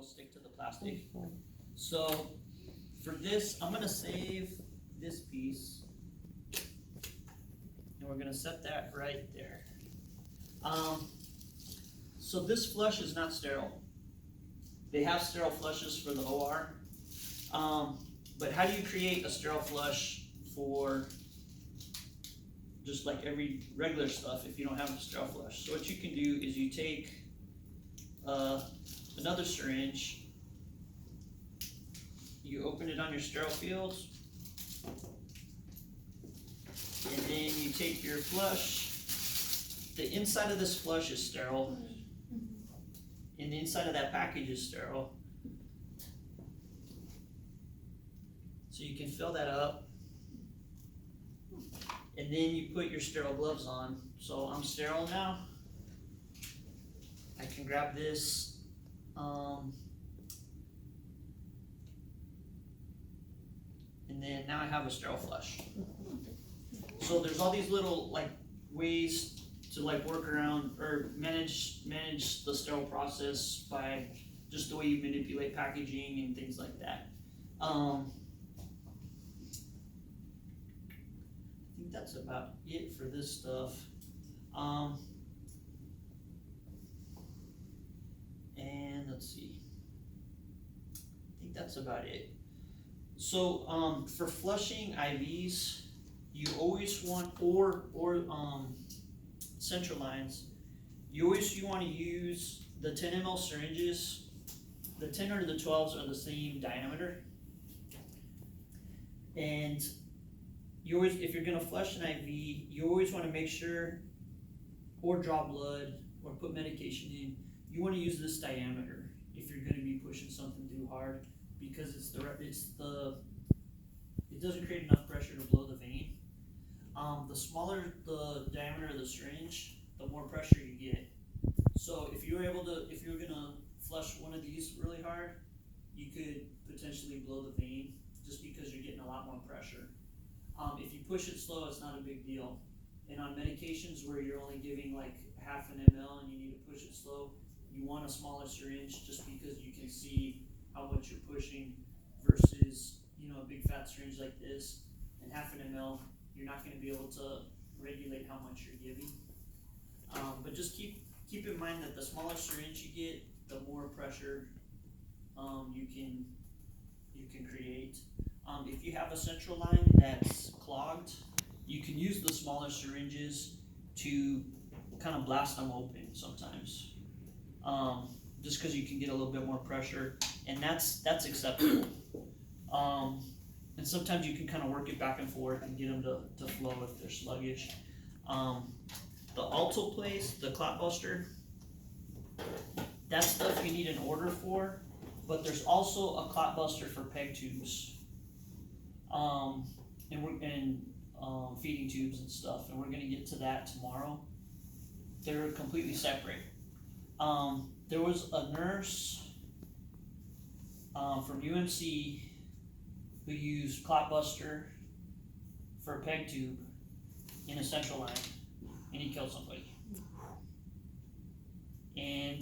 stick to the plastic. So for this, I'm gonna save this piece, and we're gonna set that right there. So this flush is not sterile. They have sterile flushes for the OR, but how do you create a sterile flush for just like every regular stuff if you don't have a sterile flush? So what you can do is you take another syringe, you open it on your sterile fields, and then you take your flush. The inside of this flush is sterile, and the inside of that package is sterile. So you can fill that up, and then you put your sterile gloves on. So I'm sterile now. I can grab this, and then now I have a sterile flush. So there's all these little like ways to like work around or manage the sterile process by just the way you manipulate packaging and things like that. I think that's about it for this stuff. And let's see. I think that's about it. So for flushing IVs, you always want or central lines, you want to use the 10 ml syringes. The 10 or the 12s are the same diameter, and you always, if you're going to flush an IV, you always want to make sure, or draw blood or put medication in, you want to use this diameter if you're going to be pushing something too hard, because it doesn't create enough pressure to blow the vein. The smaller the diameter of the syringe, the more pressure you get. So if you were gonna flush one of these really hard, you could potentially blow the vein just because you're getting a lot more pressure. If you push it slow, it's not a big deal. And on medications where you're only giving like half an ml and you need to push it slow, you want a smaller syringe just because you can see how much you're pushing versus, a big fat syringe like this and half an ml. You're not going to be able to regulate how much you're giving. But just keep in mind that the smaller syringe you get, the more pressure you can create. If you have a central line that's clogged, you can use the smaller syringes to kind of blast them open sometimes. Just because you can get a little bit more pressure, and that's acceptable. And sometimes you can kind of work it back and forth and get them to flow if they're sluggish. The alto place, the clot buster, that's stuff you need an order for, but there's also a clot buster for peg tubes, and feeding tubes and stuff, and we're going to get to that tomorrow. They're completely separate. There was a nurse from UMC who used clot buster for a peg tube in a central line, and he killed somebody. And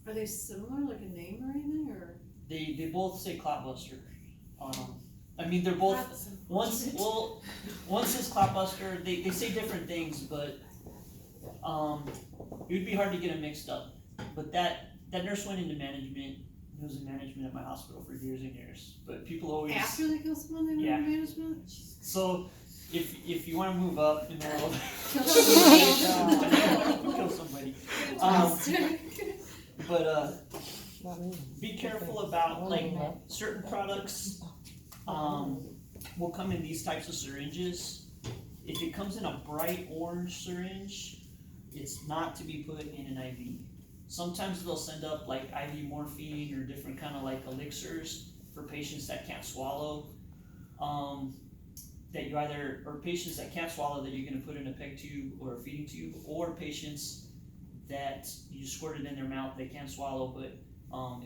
are they similar, like a name or anything, or? They both say clot buster on them. I mean, they're both, once is clot buster, they say different things, but it would be hard to get them mixed up. But that nurse went into management. He was in management at my hospital for years and years. But people always, after they kill someone, they went into management? So if you want to move up in the world, kill somebody. But be careful about like certain products will come in these types of syringes. If it comes in a bright orange syringe, it's not to be put in an IV. Sometimes they'll send up like IV morphine or different kind of like elixirs for patients that can't swallow. Or patients that can't swallow that you're going to put in a peg tube or a feeding tube, or patients that you squirt it in their mouth, they can't swallow, but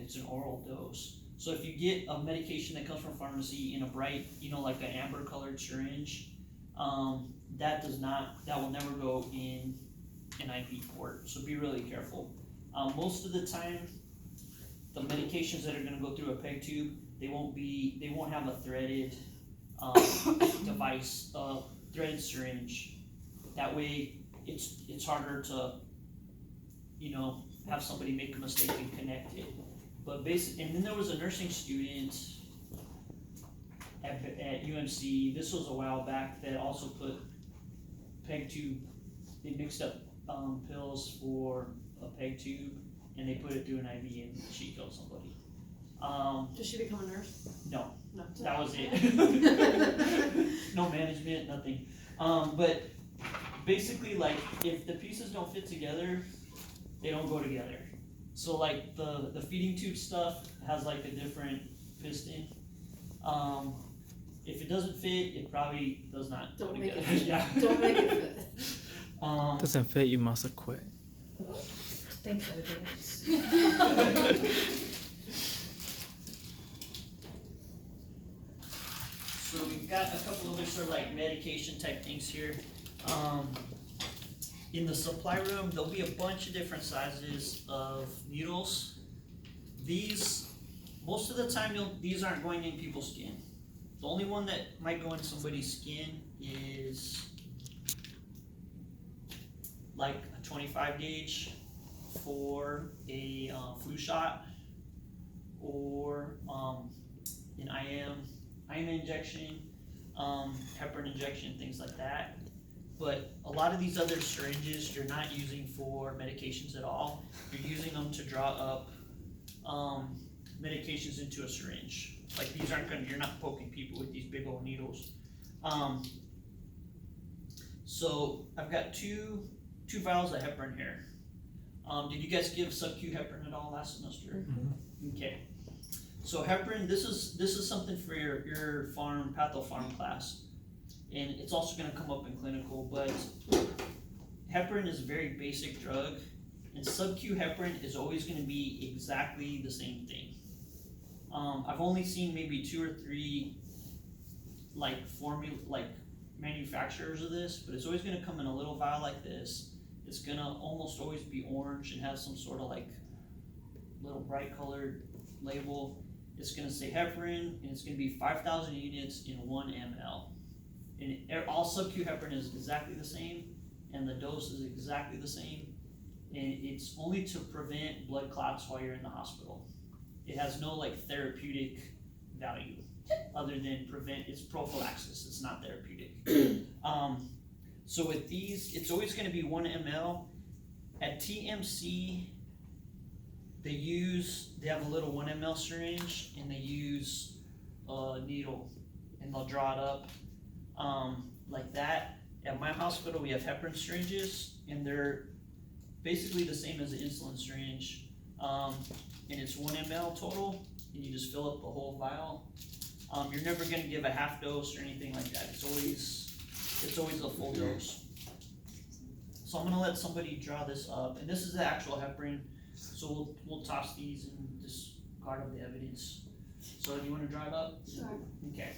it's an oral dose. So if you get a medication that comes from pharmacy in a bright, like an amber colored syringe, that will never go in an IV port. So be really careful. Most of the time, the medications that are gonna go through a peg tube, they won't have a threaded, device, threaded syringe. That way, it's harder to, have somebody make a mistake and connect it. But and then there was a nursing student at UMC, this was a while back, that also put peg tube, they mixed up, pills for a peg tube, and they put it through an IV and she killed somebody. Did she become a nurse? No, No. that was it. No management, nothing. But basically, like, if the pieces don't fit together, they don't go together. So like the feeding tube stuff has like a different piston. If it doesn't fit, it probably does not go Don't make together. it fit. Yeah. Don't make it fit. Doesn't fit, you must have quit. Thanks, OJ. So we've got a couple other sort of like medication type things here. In the supply room, there'll be a bunch of different sizes of needles. These, most of the time, these aren't going in people's skin. The only one that might go in somebody's skin is like a 25 gauge for a flu shot, or an IM injection, heparin injection, things like that. But a lot of these other syringes you're not using for medications at all. You're using them to draw up medications into a syringe. Like these you're not poking people with these big old needles. So I've got two vials of heparin here. Did you guys give sub-Q heparin at all last semester? Mm-hmm. Okay. So heparin, this is something for your patho farm class. And it's also gonna come up in clinical, but heparin is a very basic drug, and sub-Q heparin is always gonna be exactly the same thing. I've only seen maybe 2 or 3 like manufacturers of this, but it's always gonna come in a little vial like this. It's gonna almost always be orange and have some sort of like little bright colored label. It's gonna say heparin, and it's gonna be 5,000 units in 1 ml. And all sub-Q heparin is exactly the same, and the dose is exactly the same, and it's only to prevent blood clots while you're in the hospital. It has no like therapeutic value, other than it's prophylaxis, it's not therapeutic. So with these, it's always gonna be 1 ml. At TMC, they have a little 1 ml syringe, and they use a needle, and they'll draw it up like that. At my hospital, we have heparin syringes, and they're basically the same as an insulin syringe, and it's 1 ml total, and you just fill up the whole vial. You're never gonna give a half dose or anything like that. It's always a full dose. So I'm gonna let somebody draw this up, and this is the actual heparin. So we'll toss these and discard of the evidence. So do you want to draw it up? Sure. Okay.